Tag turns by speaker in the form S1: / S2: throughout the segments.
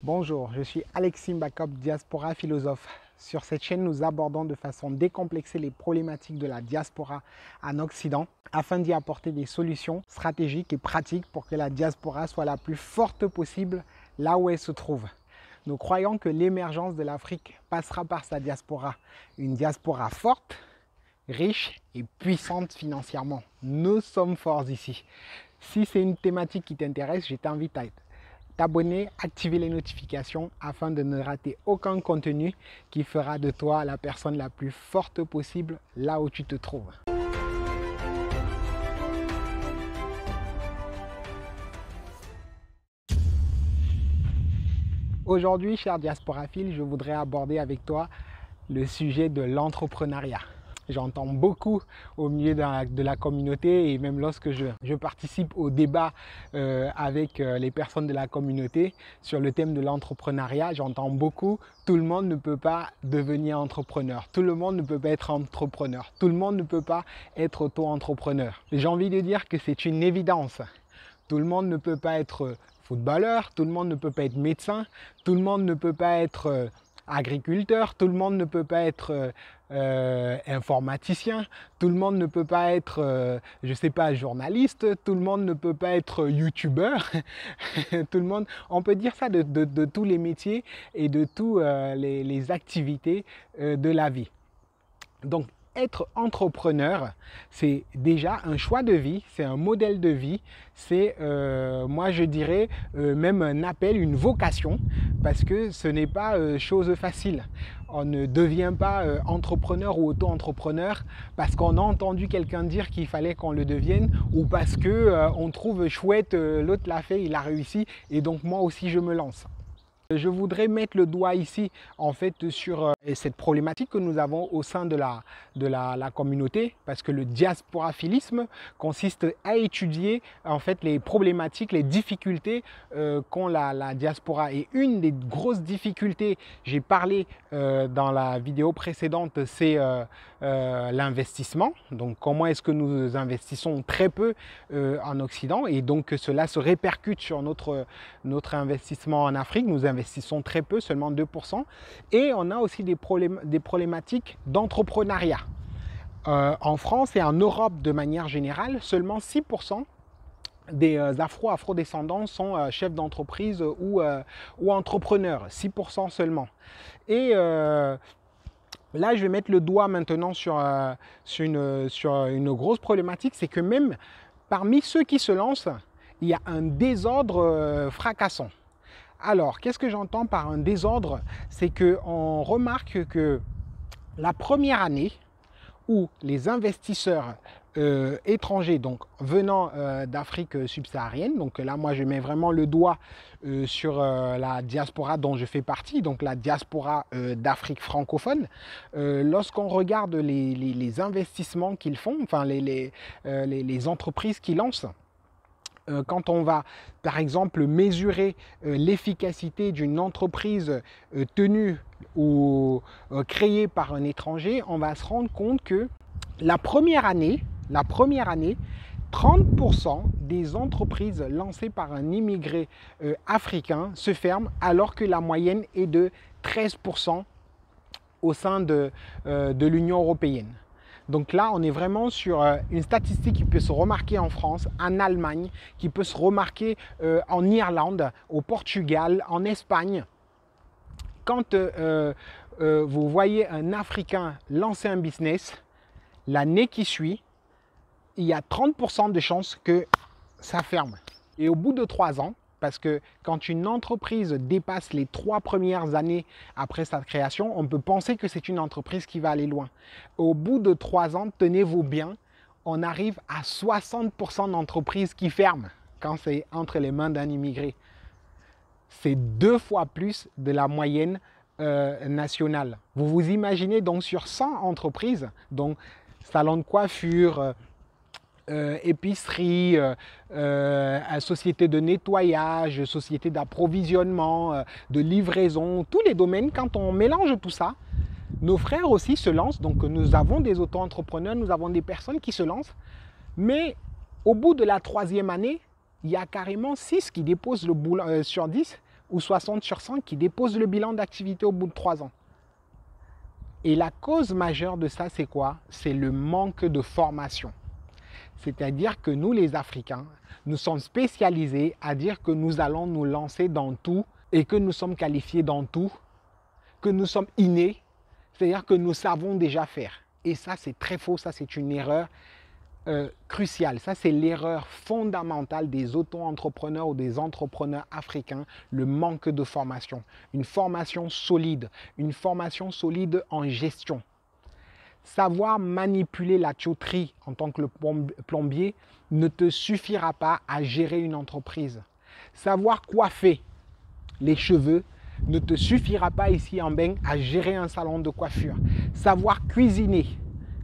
S1: Bonjour, je suis Alexis Mbakop, diaspora philosophe. Sur cette chaîne, nous abordons de façon décomplexée les problématiques de la diaspora en Occident afin d'y apporter des solutions stratégiques et pratiques pour que la diaspora soit la plus forte possible là où elle se trouve. Nous croyons que l'émergence de l'Afrique passera par sa diaspora. Une diaspora forte, riche et puissante financièrement. Nous sommes forts ici. Si c'est une thématique qui t'intéresse, je t'invite à t'abonner, activer les notifications afin de ne rater aucun contenu qui fera de toi la personne la plus forte possible là où tu te trouves. Aujourd'hui, cher diasporaphile, je voudrais aborder avec toi le sujet de l'entrepreneuriat. J'entends beaucoup au milieu de la communauté et même lorsque je participe au débat avec les personnes de la communauté sur le thème de l'entrepreneuriat, j'entends beaucoup « tout le monde ne peut pas devenir entrepreneur, tout le monde ne peut pas être entrepreneur, tout le monde ne peut pas être auto-entrepreneur ». J'ai envie de dire que c'est une évidence. Tout le monde ne peut pas être footballeur, tout le monde ne peut pas être médecin, tout le monde ne peut pas être agriculteur, tout le monde ne peut pas être informaticien, tout le monde ne peut pas être, je sais pas, journaliste, tout le monde ne peut pas être youtubeur, tout le monde, on peut dire ça de tous les métiers et de tous les activités de la vie. Donc, être entrepreneur, c'est déjà un choix de vie, c'est un modèle de vie, c'est, moi je dirais, même un appel, une vocation, parce que ce n'est pas chose facile. On ne devient pas entrepreneur ou auto-entrepreneur parce qu'on a entendu quelqu'un dire qu'il fallait qu'on le devienne ou parce qu'on trouve chouette, l'autre l'a fait, il a réussi et donc moi aussi je me lance. Je voudrais mettre le doigt ici en fait sur cette problématique que nous avons au sein de la communauté parce que le diasporaphilisme consiste à étudier en fait les problématiques, les difficultés qu'ont la diaspora. Et une des grosses difficultés, j'ai parlé dans la vidéo précédente, c'est l'investissement. Donc comment est-ce que nous investissons très peu en Occident et donc cela se répercute sur notre investissement en Afrique. Nous investissons très peu, seulement 2%. Et on a aussi des problématiques d'entrepreneuriat. En France et en Europe de manière générale, seulement 6% des afro-descendants sont chefs d'entreprise ou entrepreneurs, 6% seulement. Et là, je vais mettre le doigt maintenant sur une grosse problématique, c'est que même parmi ceux qui se lancent, il y a un désordre fracassant. Alors, qu'est-ce que j'entends par un désordre? C'est qu'on remarque que la première année où les investisseurs étrangers, donc venant d'Afrique subsaharienne, donc là moi je mets vraiment le doigt sur la diaspora dont je fais partie, donc la diaspora d'Afrique francophone, lorsqu'on regarde les investissements qu'ils font, enfin les entreprises qu'ils lancent, quand on va, par exemple, mesurer l'efficacité d'une entreprise tenue ou créée par un étranger, on va se rendre compte que la première année, 30% des entreprises lancées par un immigré africain se ferment, alors que la moyenne est de 13% au sein de l'Union européenne. Donc là, on est vraiment sur une statistique qui peut se remarquer en France, en Allemagne, qui peut se remarquer en Irlande, au Portugal, en Espagne. Quand vous voyez un Africain lancer un business, l'année qui suit, il y a 30% de chances que ça ferme. Et au bout de 3 ans, parce que quand une entreprise dépasse les 3 premières années après sa création, on peut penser que c'est une entreprise qui va aller loin. Au bout de 3 ans, tenez-vous bien, on arrive à 60% d'entreprises qui ferment quand c'est entre les mains d'un immigré. C'est 2 fois plus de la moyenne nationale. Vous vous imaginez donc sur 100 entreprises, donc salon de coiffure, épicerie, société de nettoyage, société d'approvisionnement, de livraison, tous les domaines, quand on mélange tout ça, nos frères aussi se lancent, donc nous avons des auto-entrepreneurs, nous avons des personnes qui se lancent, mais au bout de la 3e année, il y a carrément 6 qui déposent le boulot sur 10 ou 60 sur 100 qui déposent le bilan d'activité au bout de 3 ans. Et la cause majeure de ça, c'est quoi? C'est le manque de formation. C'est-à-dire que nous, les Africains, nous sommes spécialisés à dire que nous allons nous lancer dans tout et que nous sommes qualifiés dans tout, que nous sommes innés, c'est-à-dire que nous savons déjà faire. Et ça, c'est très faux, ça c'est une erreur cruciale. Ça, c'est l'erreur fondamentale des auto-entrepreneurs ou des entrepreneurs africains, le manque de formation. Une formation solide en gestion. Savoir manipuler la tuyauterie en tant que plombier ne te suffira pas à gérer une entreprise. Savoir coiffer les cheveux ne te suffira pas ici en Mbeng à gérer un salon de coiffure. Savoir cuisiner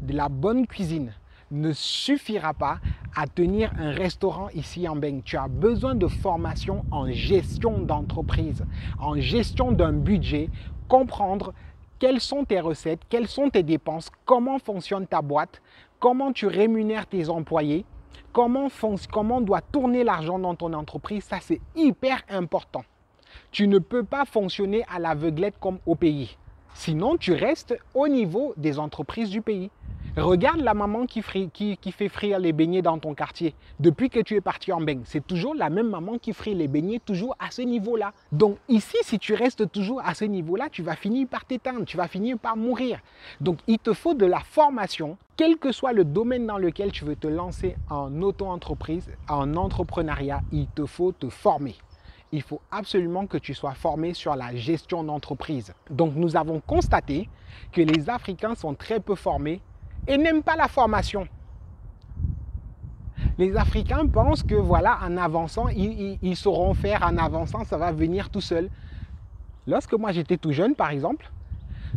S1: de la bonne cuisine ne suffira pas à tenir un restaurant ici en Mbeng. Tu as besoin de formation en gestion d'entreprise, en gestion d'un budget, comprendre quelles sont tes recettes, quelles sont tes dépenses, comment fonctionne ta boîte, comment tu rémunères tes employés, comment doit tourner l'argent dans ton entreprise. Ça, c'est hyper important. Tu ne peux pas fonctionner à l'aveuglette comme au pays. Sinon, tu restes au niveau des entreprises du pays. Regarde la maman qui fait frire les beignets dans ton quartier. Depuis que tu es parti en Mbeng, c'est toujours la même maman qui frit les beignets toujours à ce niveau-là. Donc ici, si tu restes toujours à ce niveau-là, tu vas finir par t'éteindre, tu vas finir par mourir. Donc il te faut de la formation, quel que soit le domaine dans lequel tu veux te lancer en auto-entreprise, en entrepreneuriat, il te faut te former. Il faut absolument que tu sois formé sur la gestion d'entreprise. Donc nous avons constaté que les Africains sont très peu formés et n'aiment pas la formation. Les Africains pensent que voilà, en avançant, ils sauront faire, en avançant, ça va venir tout seul. Lorsque moi j'étais tout jeune, par exemple,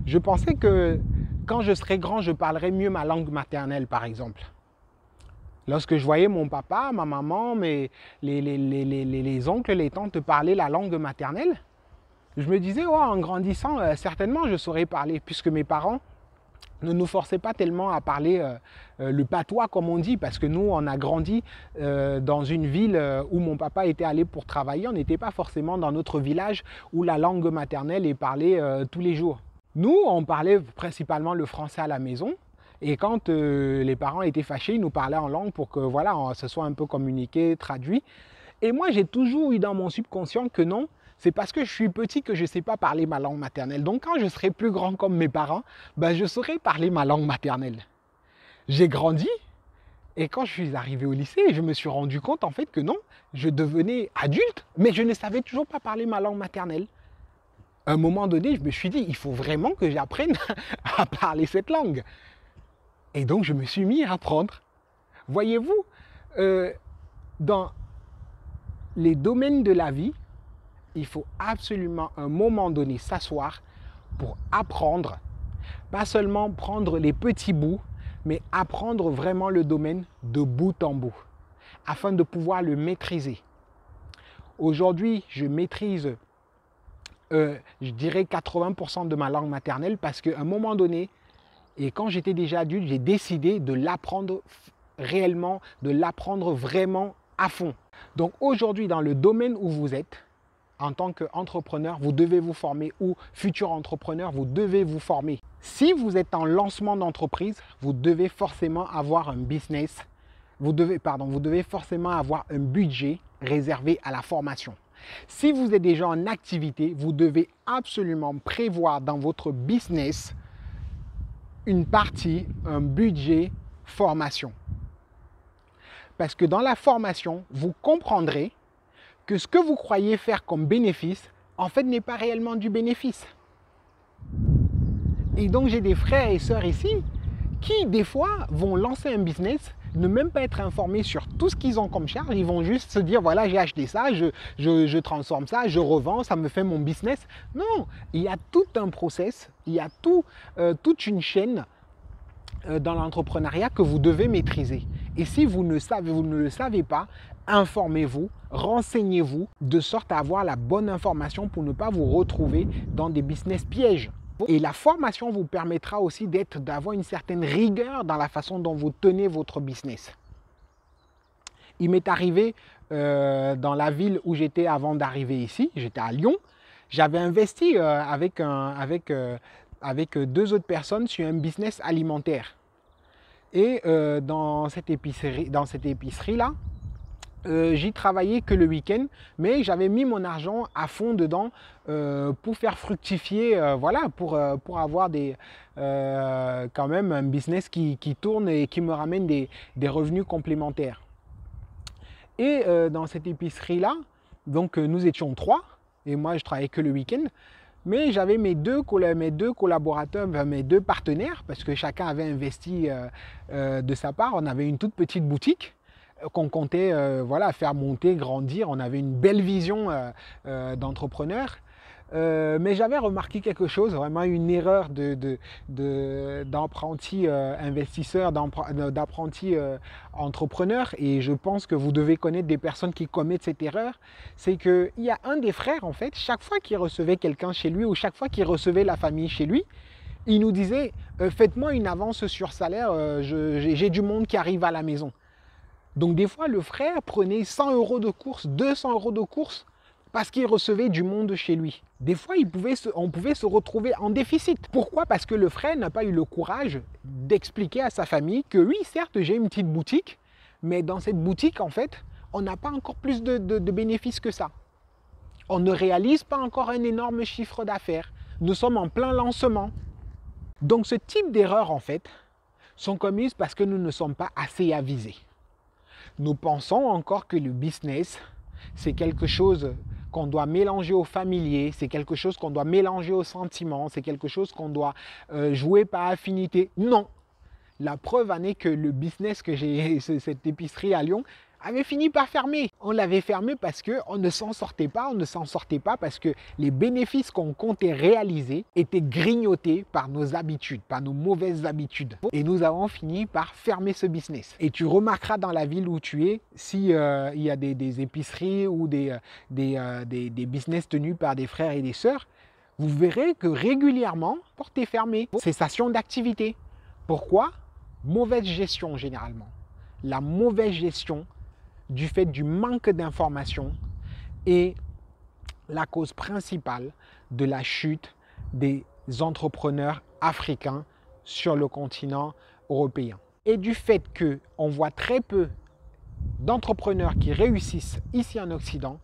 S1: je pensais que quand je serais grand, je parlerais mieux ma langue maternelle, par exemple. Lorsque je voyais mon papa, ma maman, les oncles, les tantes parler la langue maternelle, je me disais, oh, en grandissant, certainement je saurais parler, puisque mes parents ne nous forçaient pas tellement à parler le patois, comme on dit, parce que nous, on a grandi dans une ville où mon papa était allé pour travailler. On n'était pas forcément dans notre village où la langue maternelle est parlée tous les jours. Nous, on parlait principalement le français à la maison. Et quand les parents étaient fâchés, ils nous parlaient en langue pour que voilà, ce soit un peu communiqué, traduit. Et moi, j'ai toujours eu dans mon subconscient que non, c'est parce que je suis petit que je ne sais pas parler ma langue maternelle. Donc quand je serai plus grand comme mes parents, ben, je saurai parler ma langue maternelle. J'ai grandi et quand je suis arrivé au lycée, je me suis rendu compte en fait que non, je devenais adulte, mais je ne savais toujours pas parler ma langue maternelle. À un moment donné, je me suis dit, il faut vraiment que j'apprenne à parler cette langue. Et donc, je me suis mis à apprendre. Voyez-vous, dans les domaines de la vie, il faut absolument à un moment donné s'asseoir pour apprendre, pas seulement prendre les petits bouts, mais apprendre vraiment le domaine de bout en bout, afin de pouvoir le maîtriser. Aujourd'hui, je maîtrise, je dirais 80% de ma langue maternelle parce qu'à un moment donné, et quand j'étais déjà adulte, j'ai décidé de l'apprendre réellement, de l'apprendre vraiment à fond. Donc aujourd'hui, dans le domaine où vous êtes, en tant qu'entrepreneur, vous devez vous former, ou futur entrepreneur, vous devez vous former. Si vous êtes en lancement d'entreprise, vous devez forcément avoir un business, vous devez forcément avoir un budget réservé à la formation. Si vous êtes déjà en activité, vous devez absolument prévoir dans votre business une partie, un budget formation. Parce que dans la formation, vous comprendrez que ce que vous croyez faire comme bénéfice, en fait, n'est pas réellement du bénéfice. Et donc, j'ai des frères et sœurs ici qui, des fois, vont lancer un business, ne même pas être informés sur tout ce qu'ils ont comme charge. Ils vont juste se dire, voilà, j'ai acheté ça, je transforme ça, je revends, ça me fait mon business. Non, il y a tout un process, il y a toute une chaîne dans l'entrepreneuriat que vous devez maîtriser. Et si vous ne le savez pas, informez-vous, renseignez-vous de sorte à avoir la bonne information pour ne pas vous retrouver dans des business pièges. Et la formation vous permettra aussi d'avoir une certaine rigueur dans la façon dont vous tenez votre business. Il m'est arrivé dans la ville où j'étais avant d'arriver ici. J'étais à Lyon. J'avais investi avec deux autres personnes sur un business alimentaire. Et dans cette épicerie-là, j'y travaillais que le week-end, mais j'avais mis mon argent à fond dedans pour faire fructifier, voilà, pour avoir quand même un business qui tourne et qui me ramène des revenus complémentaires. Et dans cette épicerie-là, donc nous étions 3, et moi je travaillais que le week-end, mais j'avais mes deux collaborateurs, mes 2 partenaires, parce que chacun avait investi de sa part. On avait une toute petite boutique qu'on comptait voilà, faire monter, grandir. On avait une belle vision d'entrepreneur. Mais j'avais remarqué quelque chose, vraiment une erreur d'apprenti investisseur, d'apprenti entrepreneur, et je pense que vous devez connaître des personnes qui commettent cette erreur. C'est qu'il y a un des frères, en fait, chaque fois qu'il recevait quelqu'un chez lui ou chaque fois qu'il recevait la famille chez lui, il nous disait faites-moi une avance sur salaire, j'ai du monde qui arrive à la maison. Donc des fois, le frère prenait 100 € de course, 200 € de course, parce qu'il recevait du monde chez lui. Des fois, on pouvait se retrouver en déficit. Pourquoi? Parce que le frère n'a pas eu le courage d'expliquer à sa famille que oui, certes, j'ai une petite boutique, mais dans cette boutique, en fait, on n'a pas encore plus de bénéfices que ça. On ne réalise pas encore un énorme chiffre d'affaires. Nous sommes en plein lancement. Donc ce type d'erreurs, en fait, sont commises parce que nous ne sommes pas assez avisés. Nous pensons encore que le business, c'est quelque chose qu'on doit mélanger au familier, c'est quelque chose qu'on doit mélanger au sentiment, c'est quelque chose qu'on doit jouer par affinité. Non, la preuve en est que le business que j'ai, cette épicerie à Lyon, avait fini par fermer. On l'avait fermé parce qu'on ne s'en sortait pas, parce que les bénéfices qu'on comptait réaliser étaient grignotés par nos habitudes, par nos mauvaises habitudes. Et nous avons fini par fermer ce business. Et tu remarqueras dans la ville où tu es, s'il y a des épiceries ou des business tenus par des frères et des sœurs, vous verrez que régulièrement, porte est fermée. Cessation d'activité. Pourquoi? Mauvaise gestion généralement. La mauvaise gestion du fait du manque d'informations est la cause principale de la chute des entrepreneurs africains sur le continent européen. Et du fait qu'on voit très peu d'entrepreneurs qui réussissent ici en Occident,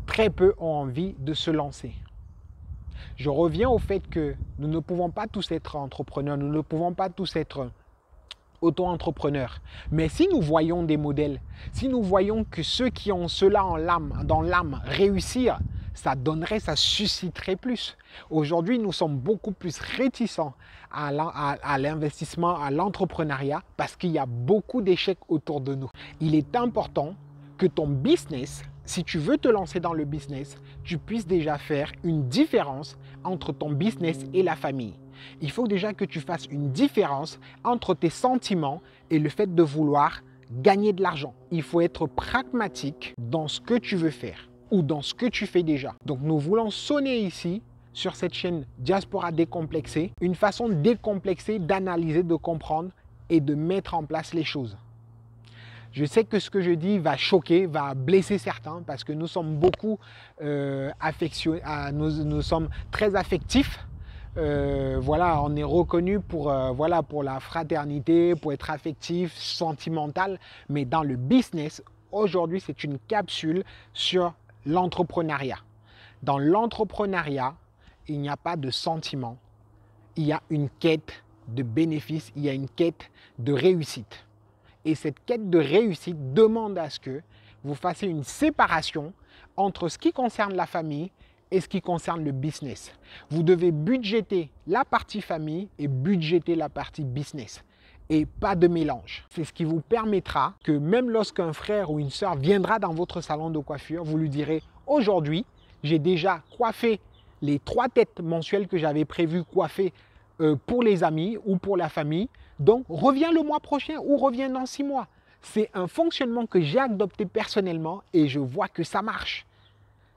S1: très peu ont envie de se lancer. Je reviens au fait que nous ne pouvons pas tous être entrepreneurs, nous ne pouvons pas tous être auto-entrepreneurs. Mais si nous voyons des modèles, si nous voyons que ceux qui ont cela dans l'âme réussir, ça susciterait plus. Aujourd'hui, nous sommes beaucoup plus réticents à l'investissement, à l'entrepreneuriat, parce qu'il y a beaucoup d'échecs autour de nous. Il est important que ton business, si tu veux te lancer dans le business, tu puisses déjà faire une différence entre ton business et la famille. Il faut déjà que tu fasses une différence entre tes sentiments et le fait de vouloir gagner de l'argent. Il faut être pragmatique dans ce que tu veux faire ou dans ce que tu fais déjà. Donc nous voulons sonner ici sur cette chaîne Diaspora Décomplexée, une façon décomplexée d'analyser, de comprendre et de mettre en place les choses. Je sais que ce que je dis va choquer, va blesser certains parce que nous sommes beaucoup nous sommes très affectifs. Voilà, on est reconnu pour la fraternité, pour être affectif, sentimental. Mais dans le business, aujourd'hui, c'est une capsule sur l'entrepreneuriat. Dans l'entrepreneuriat, il n'y a pas de sentiment. Il y a une quête de bénéfice, il y a une quête de réussite. Et cette quête de réussite demande à ce que vous fassiez une séparation entre ce qui concerne la famille et ce qui concerne le business. Vous devez budgéter la partie famille et budgéter la partie business. Et pas de mélange. C'est ce qui vous permettra que même lorsqu'un frère ou une sœur viendra dans votre salon de coiffure, vous lui direz « Aujourd'hui, j'ai déjà coiffé les 3 têtes mensuelles que j'avais prévu coiffer pour les amis ou pour la famille. Donc, reviens le mois prochain ou reviens dans 6 mois. » C'est un fonctionnement que j'ai adopté personnellement et je vois que ça marche.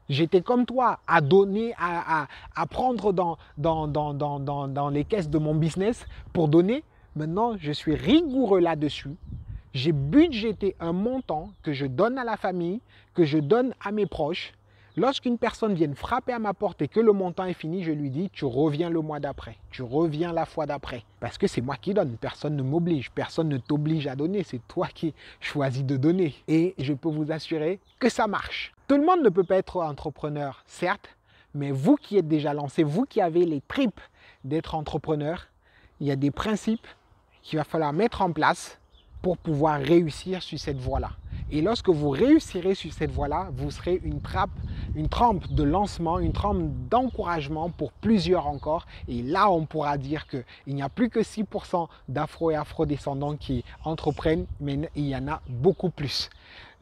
S1: J'étais comme toi, à donner, à prendre dans les caisses de mon business pour donner. Maintenant, je suis rigoureux là-dessus. J'ai budgété un montant que je donne à la famille, que je donne à mes proches. Lorsqu'une personne vient frapper à ma porte et que le montant est fini, je lui dis, tu reviens le mois d'après, tu reviens la fois d'après. Parce que c'est moi qui donne, personne ne m'oblige, personne ne t'oblige à donner, c'est toi qui choisis de donner. Et je peux vous assurer que ça marche. Tout le monde ne peut pas être entrepreneur, certes, mais vous qui êtes déjà lancé, vous qui avez les tripes d'être entrepreneur, il y a des principes qu'il va falloir mettre en place pour pouvoir réussir sur cette voie-là. Et lorsque vous réussirez sur cette voie-là, vous serez une trempe de lancement, une trempe d'encouragement pour plusieurs encore. Et là, on pourra dire qu'il n'y a plus que 6% d'afro et afro-descendants qui entreprennent, mais il y en a beaucoup plus.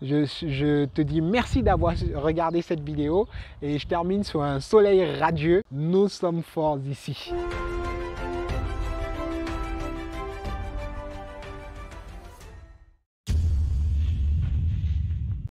S1: Je te dis merci d'avoir regardé cette vidéo et je termine sur un soleil radieux. Nous sommes forts ici.